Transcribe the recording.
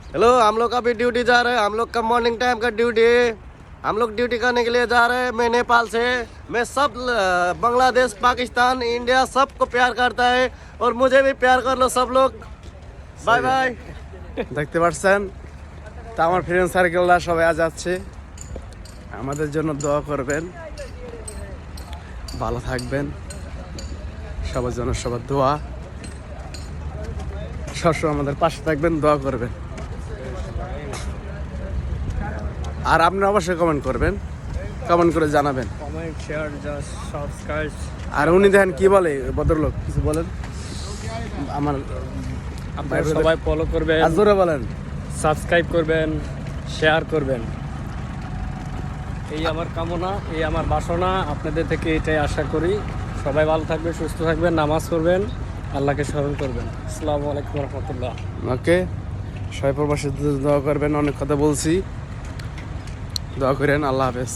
Hello, हम लोग अभी ड्यूटी जा रहे हैं। हम लोग का मॉर्निंग टाइम का ड्यूटी। हम लोग ड्यूटी करने के लिए जा रहे हैं। मैं नेपाल से। मैं सब बांग्लादेश, पाकिस्तान, इंडिया सबको प्यार करता है और मुझे भी प्यार कर लो सब लोग। Bye bye. দেখতে পাচ্ছেন তা আমার ফ্রেন্ড সার্কেলরা সবাই আজ যাচ্ছে, আমাদের জন্য দোয়া করবেন, ভালো থাকবেন, সবার জন্য সবার দোয়া, সবসময় আমাদের পাশে থাকবেন, দোয়া করবেন। আর আপনি অবশ্যই কমেন্ট করবেন, কমেন্ট করে জানাবেন। Comment, share, just subscribe. আর উনি দেখেন কি বলে, ভদ্রলোক কিছু বলেন আমার আপনারা সবাই ফলো করবেন, আর জোরে বলেন, সাবস্ক্রাইব করবেন, শেয়ার করবেন। এই আমার কামনা, এই আমার বাসনা, আপনাদের থেকে এটাই আশা করি। সবাই ভালো থাকবেন, সুস্থ থাকবেন, নামাজ পড়বেন, আল্লাহকে স্মরণ করবেন। আসসালামু আলাইকুম রহমতুল্লাহ। ওকে, সবাই প্রবাসীদের দোয়া করবেন। অনেক কথা বলছি, দোয়া করেন। আল্লাহ হাফেজ।